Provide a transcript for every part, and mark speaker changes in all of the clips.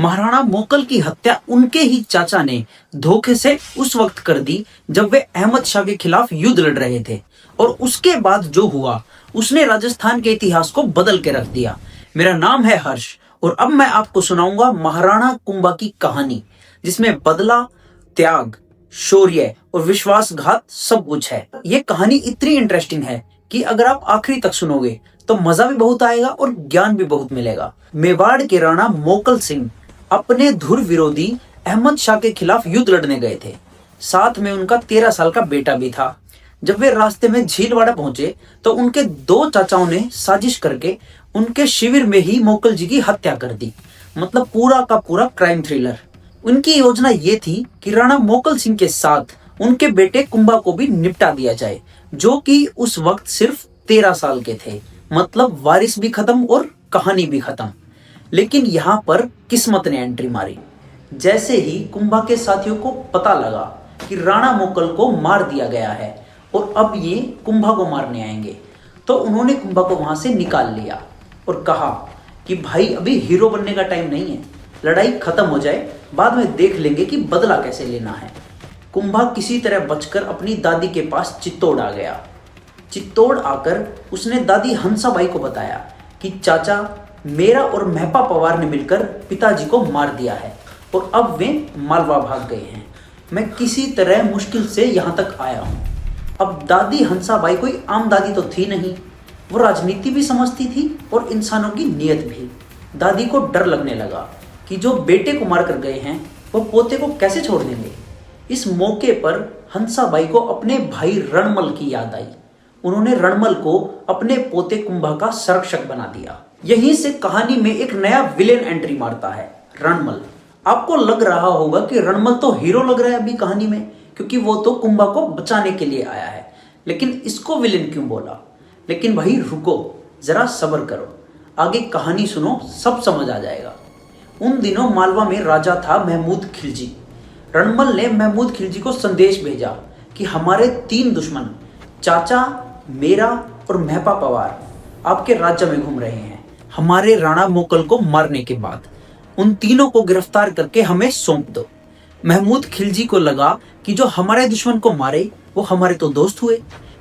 Speaker 1: महाराणा मोकल की हत्या उनके ही चाचा ने धोखे से उस वक्त कर दी जब वे अहमद शाह के खिलाफ युद्ध लड़ रहे थे, और उसके बाद जो हुआ उसने राजस्थान के इतिहास को बदल के रख दिया। मेरा नाम है हर्ष और अब मैं आपको सुनाऊंगा महाराणा कुंभा की कहानी, जिसमें बदला, त्याग, शौर्य और विश्वासघात सब कुछ है। ये कहानी इतनी इंटरेस्टिंग है कि अगर आप आखिरी तक सुनोगे तो मजा भी बहुत आएगा और ज्ञान भी बहुत मिलेगा। मेवाड़ के राणा मोकल सिंह अपने धुर विरोधी अहमद शाह के खिलाफ युद्ध लड़ने गए थे। साथ में उनका 13 साल का बेटा भी था। जब वे रास्ते में झीलवाड़ा पहुंचे तो उनके दो चाचाओं ने साजिश करके उनके शिविर में ही मोकल जी की हत्या कर दी। मतलब पूरा का पूरा क्राइम थ्रिलर। उनकी योजना ये थी कि राणा मोकल सिंह के साथ उनके बेटे कुंभा को भी निपटा दिया जाए, जो कि उस वक्त सिर्फ 13 साल के थे। मतलब वारिस भी खत्म और कहानी भी खत्म। लेकिन यहाँ पर किस्मत ने एंट्री मारी। जैसे ही कुंभा के साथियों को पता लगा कि राणा मोकल को मार दिया गया है और अब ये कुंभा को मारने आएंगे, तो उन्होंने कुंभा को वहां से निकाल लिया और कहा कि भाई अभी हीरो बनने का टाइम नहीं है, लड़ाई खत्म हो जाए, बाद में देख लेंगे कि बदला कैसे लेना है। कुंभा किसी तरह बचकर अपनी दादी के पास चित्तौड़ आ गया। चित्तौड़ आकर उसने दादी हंसाबाई को बताया कि चाचा, मेरा और महपा पवार ने मिलकर पिताजी को मार दिया है और अब वे मालवा भाग गए हैं। मैं किसी तरह मुश्किल से यहाँ तक आया हूँ। अब दादी हंसाबाई कोई आम दादी तो थी नहीं, वो राजनीति भी समझती थी और इंसानों की नीयत भी। दादी को डर लगने लगा कि जो बेटे को मार कर गए हैं वो पोते को कैसे छोड़ देंगे। इस मौके पर हंसाबाई को अपने भाई रणमल की याद आई। उन्होंने रणमल को अपने पोते कुंभा का संरक्षक बना दिया। यहीं से कहानी में एक नया विलेन एंट्री मारता है, रणमल। आपको लग रहा होगा कि रणमल तो हीरो लग रहा है अभी कहानी में, क्योंकि वो तो कुंभा को बचाने के लिए आया है, लेकिन इसको विलेन क्यों बोला। लेकिन भाई रुको, जरा सब्र करो, आगे कहानी सुनो, सब समझ आ जाएगा। उन दिनों मालवा में राजा था महमूद खिलजी। रणमल ने महमूद खिलजी को संदेश भेजा कि हमारे 3 दुश्मन, चाचा, मेरा और महपा पवार, आपके राज्य में घूम रहे हैं। हमारे राणा मोकल को मारने के बाद उन तीनों को गिरफ्तार करके हमें सौंप दो। महमूद खिलजी को लगा कि जो हमारे दुश्मन को मारे वो हमारे तो दोस्त हुए,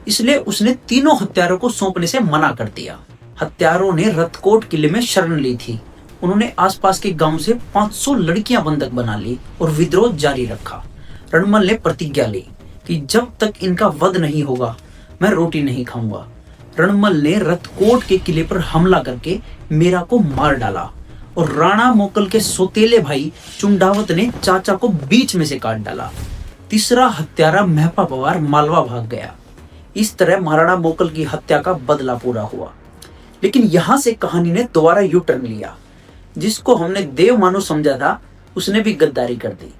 Speaker 1: इसलिए उसने तीनों हत्यारों को सौंपने से मना कर दिया। हत्यारों ने रतकोट किले में शरण ली थी। उन्होंने आसपास के गांव से 500 लड़कियां बंधक बना ली और विद्रोह जारी रखा। रणमल ने प्रतिज्ञा ली कि जब तक इनका वध नहीं होगा मैं रोटी नहीं खाऊंगा। रणमल ने रतकोट के किले पर हमला करके मेरा को मार डाला और राणा मोकल के सौतेले भाई चुंडावत ने चाचा को बीच में से काट डाला। तीसरा हत्यारा महपा पवार मालवा भाग गया। इस तरह महाराणा मोकल की हत्या का बदला पूरा हुआ। लेकिन यहां से कहानी ने दोबारा यू टर्न लिया। जिसको हमने देव मानो समझा था उसने भी गद्दारी कर दी।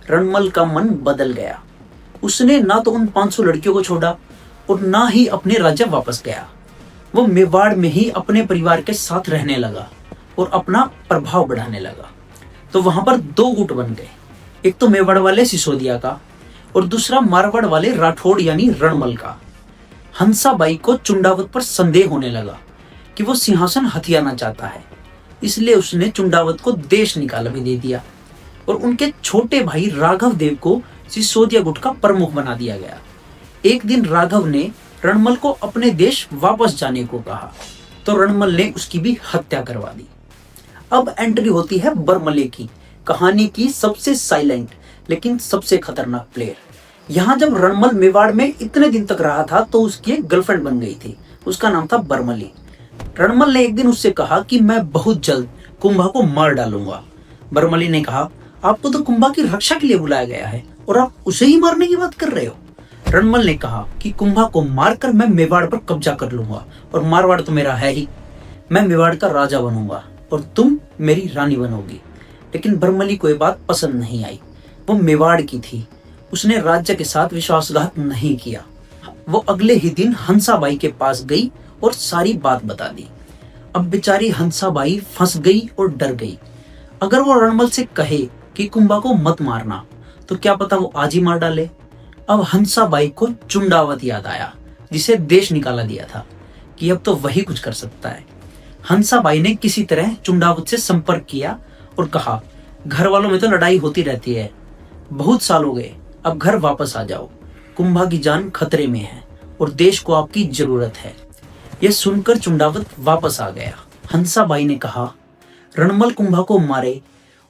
Speaker 1: रणमल का मन बदल गया। उसने ना तो उन 500 लड़कियों को छोड़ा और ना ही अपने राज्य वापस गया। वो मेवाड़ में ही अपने परिवार के साथ रहने लगा और अपना प्रभाव बढ़ाने लगा। तो वहां पर 2 गुट बन गए, एक तो मेवाड़ वाले सिसोदिया का और दूसरा मारवाड़ वाले राठौड़ यानी रणमल का। हंसाबाई को चुंडावत पर संदेह होने लगा कि वो सिंहासन हथियाना चाहता है, इसलिए उसने चुंडावत को देश निकाला भी दे दिया और उनके छोटे भाई राघव देव को सिसोदिया गुट का प्रमुख बना दिया गया। एक दिन राघव ने रणमल को अपने देश वापस जाने को कहा तो रणमल ने उसकी भी हत्या करवा दी। अब एंट्री होती है बरमले की, कहानी की सबसे साइलेंट लेकिन सबसे खतरनाक प्लेयर। यहाँ जब रणमल मेवाड़ में इतने दिन तक रहा था तो उसकी एक गर्लफ्रेंड बन गई थी, उसका नाम था बरमली। रणमल ने एक दिन उससे कहा कि मैं बहुत जल्द कुंभा को मार डालूंगा। बरमली ने कहा, आपको तो कुंभा की रक्षा के लिए बुलाया गया है और आप उसे ही मारने की बात कर रहे हो। रणमल ने कहा कि कुंभा को मारकर मैं मेवाड़ पर कब्जा कर लूंगा और मारवाड़ तो मेरा है ही, मैं मेवाड़ का राजा बनूंगा और तुम मेरी रानी बनोगी। लेकिन बरमली को ये बात पसंद नहीं आई। वो मेवाड़ की थी, उसने राज्य के साथ विश्वासघात नहीं किया। वो अगले ही दिन हंसाबाई के पास गई और सारी बात बता दी। अब बेचारी हंसाबाई फंस गई और डर गई। अगर वो रणमल से कहे कि कुंभा को मत मारना तो क्या पता वो आज ही मार डाले। अब हंसाबाई को चुंडावत याद आया, जिसे देश निकाला दिया था, कि अब तो वही कुछ कर सकता है। हंसाबाई ने किसी तरह चुंडावत से संपर्क किया और कहा, घर वालों में तो लड़ाई होती रहती है, बहुत साल हो गए, अब घर वापस आ जाओ, कुंभा की जान खतरे में है और देश को आपकी जरूरत है। यह सुनकर चुंडावत वापस आ गया। हंसाबाई ने कहा, रणमल कुंभा को मारे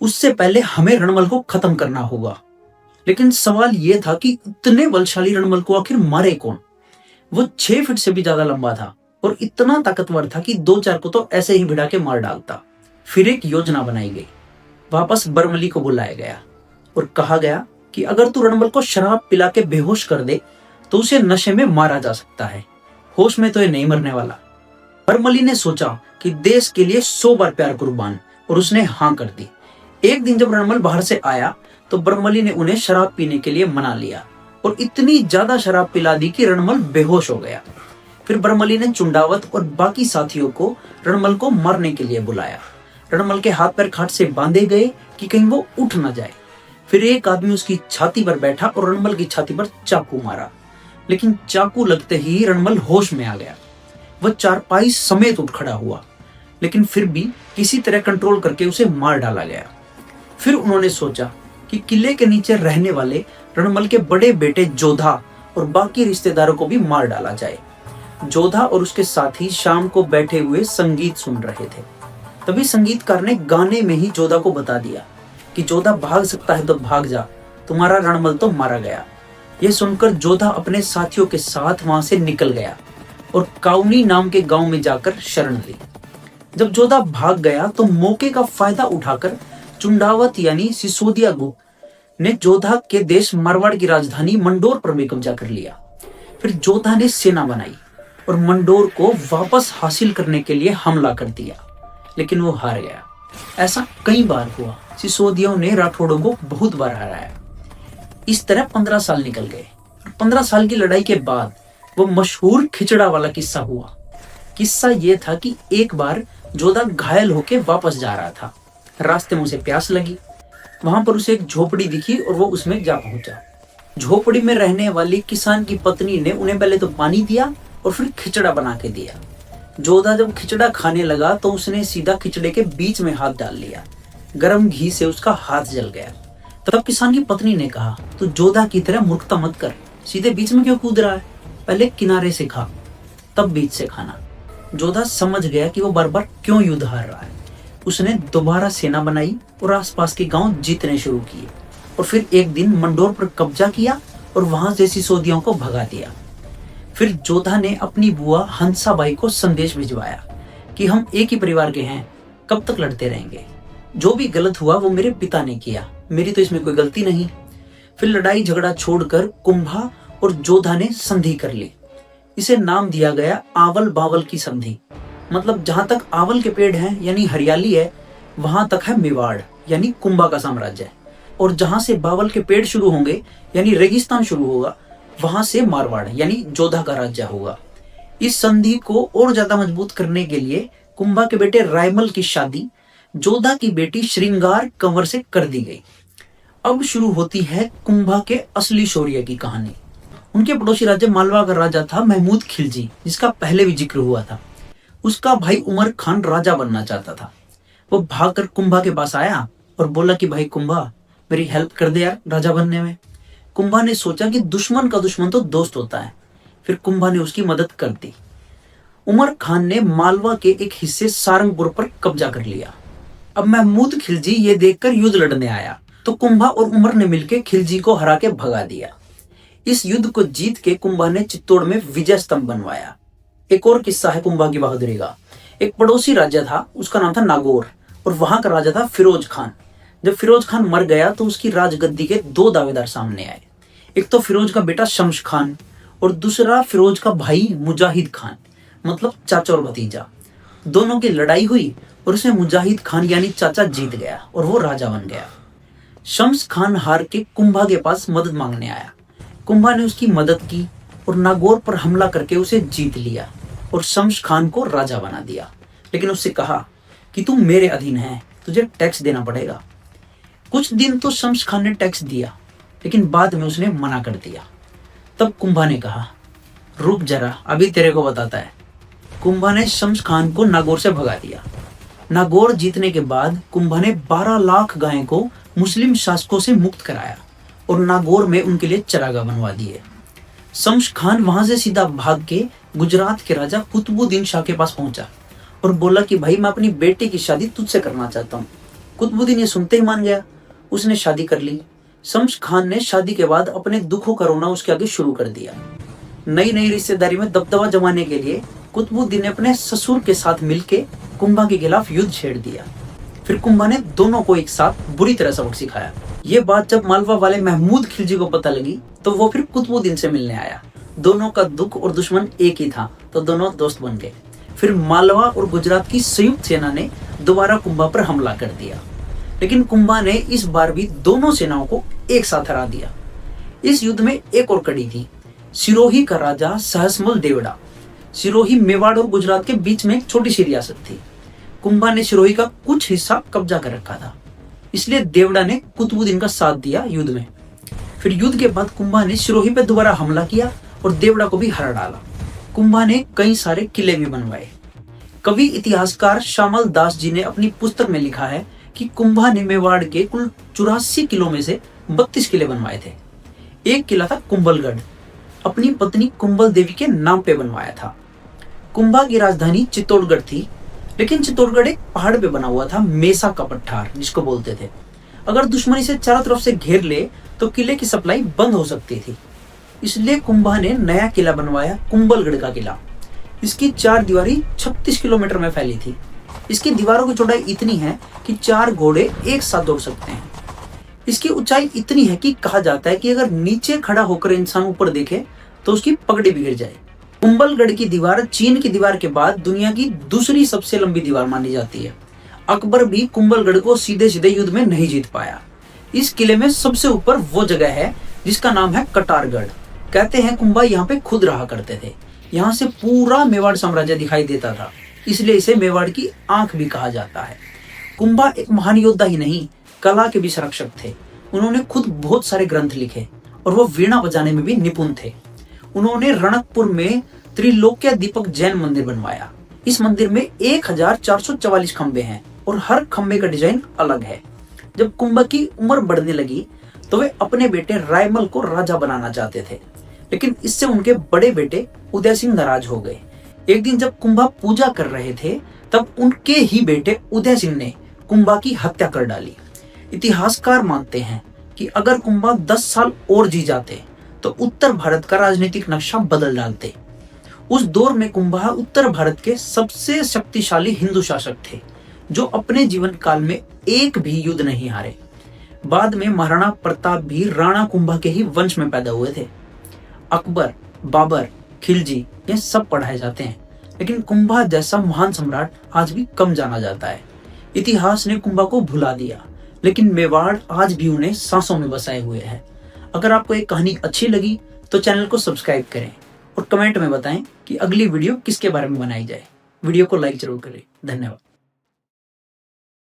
Speaker 1: उससे पहले हमें रणमल को खत्म करना होगा। लेकिन सवाल यह था कि इतने बलशाली रणमल को आखिर मारे कौन? वो 6 फीट से भी ज्यादा लंबा था और इतना ताकतवर था कि 2-4 को तो ऐसे ही भिड़ा के मार डालता। फिर एक योजना बनाई गई। वापस बरमली को बुलाया गया और कहा गया कि अगर तू रणमल को शराब पिला के बेहोश कर दे तो उसे नशे में मारा जा सकता है, होश में तो ये नहीं मरने वाला। बरमली ने सोचा कि देश के लिए 100 बार प्यार कुर्बान, और उसने हाँ कर दी। एक दिन जब रणमल बाहर से आया तो बरमली ने उन्हें शराब पीने के लिए मना लिया और इतनी ज्यादा शराब पिला दी कि रणमल बेहोश हो गया। फिर बरमली ने चुंडावत और बाकी साथियों को रणमल को मारने के लिए बुलाया। रणमल के हाथ पैर खाट से बांधे गए कि कहीं वो उठ न जाए। फिर एक आदमी उसकी छाती पर बैठा और रणमल की छाती पर चाकू मारा, लेकिन चाकू लगते ही रणमल होश में आ गया। वह चारपाई समेत उठ खड़ा हुआ, लेकिन फिर भी किसी तरह कंट्रोल करके उसे मार डाला गया। फिर उन्होंने सोचा कि किले के नीचे रहने वाले रणमल के बड़े बेटे जोधा और बाकी रिश्तेदारों को भी मार डाला जाए। जोधा और उसके साथी शाम को बैठे हुए संगीत सुन रहे थे। तभी संगीतकार ने गाने में ही जोधा को बता दिया कि जोधा भाग सकता है तो भाग जा, तुम्हारा रणमल तो मारा गया। यह सुनकर जोधा अपने साथियों के साथ वहां से निकल गया और काउनी नाम के गांव में जाकर शरण ली। जब जोधा भाग गया तो मौके का फायदा उठाकर चुंडावत यानी सिसोदिया गुप्त ने जोधा के देश मारवाड़ की राजधानी मंडोर पर भी कब्जा कर लिया। फिर जोधा ने सेना बनाई और मंडोर को वापस हासिल करने के लिए हमला कर दिया, लेकिन वो हार गया। ऐसा कई बार हुआ। सिसोदियों ने राठौड़ों को बहुत बार हराया। इस तरह 15 साल निकल गए। 15 साल की लड़ाई के बाद वो मशहूर खिचड़ा वाला किस्सा हुआ। किस्सा ये था कि एक बार जोधा घायल होके वापस जा रहा था। रास्ते में उसे प्यास लगी। वहां पर उसे एक झोपड़ी दिखी और वो उसमें जा पहुंचा। झोपड़ी में रहने वाली किसान की पत्नी ने उन्हें पहले तो पानी दिया और फिर खिचड़ा बना के दिया। जोधा जब खिचड़ा खाने लगा तो उसने सीधा खिचड़े के बीच में हाथ डाल लिया। गर्म घी से उसका हाथ जल गया। तब किसान की पत्नी ने कहा, तू जोधा की तरह मूर्खता मत कर, सीधे बीच में क्यों कूद रहा है? पहले किनारे से खा, तब बीच से खाना। जोधा समझ गया कि वो बार बार क्यों युद्ध हार रहा है। उसने दोबारा सेना बनाई और आसपास के गांव जीतने शुरू किए और फिर एक दिन मंडोर पर कब्जा किया और वहां से सिसोदियों को भगा दिया। फिर जोधा ने अपनी बुआ हंसाबाई को संदेश भिजवाया कि हम एक ही परिवार के हैं, कब तक लड़ते रहेंगे? जो भी गलत हुआ वो मेरे पिता ने किया, मेरी तो इसमें कोई गलती नहीं। फिर लड़ाई झगड़ा छोड़कर कुंभा और जोधा ने संधि कर ली। इसे नाम दिया गया आवल बावल की संधि। मतलब जहां तक आवल के पेड़ हैं यानी हरियाली है, वहां तक है मेवाड़ यानी कुंभा का साम्राज्य, और जहां से बावल के पेड़ शुरू होंगे यानी रेगिस्तान शुरू होगा, वहां से मारवाड़ यानी जोधा का राज्य होगा। इस संधि को और ज्यादा मजबूत करने के लिए कुंभा के बेटे रायमल की शादी जोधा की बेटी श्रृंगार कंवर से कर दी गई। अब शुरू होती है कुंभा के असली शौर्य की कहानी। उनके पड़ोसी राज्य मालवा का राजा था महमूद खिलजी, जिसका पहले भी जिक्र हुआ था। उसका भाई उमर खान राजा बनना चाहता था। वो भागकर कुंभा के पास आया और बोला कि भाई कुंभा, मेरी हेल्प कर दे यार राजा बनने में। कुंभा ने सोचा कि दुश्मन का दुश्मन तो दोस्त होता है। फिर कुंभा ने उसकी मदद कर दी। उमर खान ने मालवा के एक हिस्से सारंगपुर पर कब्जा कर लिया। अब महमूद खिलजी ये देखकर युद्ध लड़ने आया तो कुंभा और उमर ने मिलकर खिलजी को हरा के भगा दिया। इस युद्ध को जीत के कुंभा ने चित्तौड़ में विजय स्तंभ बनवाया। एक और किस्सा है कुंभा की बहादुरी का। एक पड़ोसी राज्य था, उसका नाम था नागौर, और वहां का राजा था फिरोज खान। जब फिरोज खान मर गया तो उसकी राजगद्दी के 2 दावेदार सामने आए। एक तो फिरोज का बेटा शम्स खान और दूसरा फिरोज का भाई मुजाहिद खान, मतलब चाचा और भतीजा। दोनों की लड़ाई हुई और उसमें मुजाहिद खान यानी चाचा जीत गया और वो राजा बन गया। शम्स खान हार के कुंभा के पास मदद मांगने आया। कुंभा ने उसकी मदद की और नागौर पर हमला करके उसे जीत लिया और शम्स खान को राजा बना दिया। लेकिन उससे कहा कि तू मेरे अधीन है, तुझे टैक्स देना पड़ेगा। कुछ दिन तो शम्स खान ने टैक्स दिया, लेकिन बाद में उसने मना कर दिया। तब कुंभा ने कहा, रुक जरा, अभी तेरे को बताता है। कुंभा ने शम्स खान को नागौर से भगा दिया। नागौर जीतने के बाद कुंभा ने 12 लाख गायों को मुस्लिम शासकों से मुक्त कराया और नागौर में उनके लिए चरागाह बनवा दिए। शम्स खान वहां से सीधा भाग के गुजरात के राजा कुतुबुद्दीन शाह के पास पहुंचा और बोला कि भाई मैं अपनी बेटी की शादी तुझसे करना चाहता हूँ। कुतुबुद्दीन ये सुनते ही मान गया, उसने शादी कर ली। शम्स खान ने शादी के बाद अपने दुखों का रोना उसके आगे शुरू कर दिया। नई नई रिश्तेदारी में दबदबा जमाने के लिए कुतुबुद्दीन ने अपने ससुर के साथ मिलकर कुंभा के खिलाफ युद्ध छेड़ दिया। फिर कुंभा ने दोनों को एक साथ बुरी तरह सबक सिखाया। ये बात जब मालवा वाले महमूद खिलजी को पता लगी तो वो फिर कुतुबुद्दीन से मिलने आया। दोनों का दुख और दुश्मन एक ही था, तो दोनों दोस्त बन गए। फिर मालवा और गुजरात की संयुक्त सेना ने दोबारा कुंभा पर हमला कर दिया, लेकिन कुंभा ने इस बार भी दोनों सेनाओं को एक साथ हरा दिया। इस युद्ध में एक और कड़ी थी। सिरोही का राजा सहसमल देवड़ा। सिरोही मेवाड़ और गुजरात के बीच में एक छोटी सी रियासत थी। कुंभा ने सिरोही का कुछ हिस्सा कब्जा कर रखा था, इसलिए देवड़ा ने कुतुबुद्दीन का साथ दिया युद्ध में। फिर युद्ध के बाद कुंभा ने सिरोही पर दोबारा हमला किया और देवड़ा को भी हरा डाला। कुंभा ने कई सारे किले भी बनवाए। कवि इतिहासकार श्यामल दास जी ने अपनी पुस्तक में लिखा है कि कुंभा ने मेवाड़ के कुल 84 किलों में से 32 किले बनवाए थे। एक किला था कुंभलगढ़, अपनी पत्नी कुंभल देवी के नाम पे बनवाया था। कुंभा की राजधानी चित्तौड़गढ़ थी, लेकिन चित्तौड़गढ़ एक पहाड़ पे बना हुआ था, मेसा का पठार जिसको बोलते थे। अगर दुश्मन इसे चारों तरफ से घेर ले तो किले की सप्लाई बंद हो सकती थी। इसलिए कुंभा ने नया किला बनवाया, कुंभलगढ़ का किला। इसकी 4 दीवारी 36 किलोमीटर में फैली थी। इसकी दीवारों की चौड़ाई इतनी है कि 4 घोड़े एक साथ दौड़ सकते हैं। इसकी ऊंचाई इतनी है कि कहा जाता है कि अगर नीचे खड़ा होकर इंसान ऊपर देखे तो उसकी पगड़ी भी गिर जाए। कुंभलगढ़ की दीवार चीन की दीवार के बाद दुनिया की दूसरी सबसे लंबी दीवार मानी जाती है। अकबर भी कुंभलगढ़ को सीधे सीधे युद्ध में नहीं जीत पाया। इस किले में सबसे ऊपर वो जगह है जिसका नाम है कटारगढ़। कहते हैं कुंभा यहाँ पे खुद रहा करते थे। यहाँ से पूरा मेवाड़ साम्राज्य दिखाई देता था, इसलिए इसे मेवाड़ की आंख भी कहा जाता है। कुंभा एक महान योद्धा ही नहीं, कला के भी संरक्षक थे। उन्होंने खुद बहुत सारे ग्रंथ लिखे और वो वीणा बजाने में भी निपुण थे। उन्होंने रणकपुर में त्रिलोक्य दीपक जैन मंदिर बनवाया। इस मंदिर में 1444 खंबे हैं और हर खंबे का डिजाइन अलग है। जब कुंभा की उम्र बढ़ने लगी तो वे अपने बेटे रायमल को राजा बनाना चाहते थे, लेकिन इससे उनके बड़े बेटे उदय सिंह नाराज हो गए। एक दिन जब कुंभा पूजा कर रहे थे तब उनके ही बेटे उदय सिंह ने कुंभा की हत्या कर डाली। इतिहासकार मानते हैं कि अगर कुंभा 10 साल और जी जाते तो उत्तर भारत का राजनीतिक नक्शा बदल डालते। उस दौर में कुंभा उत्तर भारत के सबसे शक्तिशाली हिंदू शासक थे, जो अपने जीवन काल में एक भी युद्ध नहीं हारे। बाद में महाराणा प्रताप भी राणा कुंभा के ही वंश में पैदा हुए थे। अकबर, बाबर, खिलजी ये सब पढ़ाए जाते हैं, लेकिन कुंभा जैसा महान सम्राट आज भी कम जाना जाता है। इतिहास ने कुंभा को भुला दिया, लेकिन मेवाड़ आज भी उन्हें सांसों में बसाए हुए है। अगर आपको एक कहानी अच्छी लगी तो चैनल को सब्सक्राइब करें और कमेंट में बताएं कि अगली वीडियो किसके बारे में बनाई जाए। वीडियो को लाइक जरूर करें। धन्यवाद।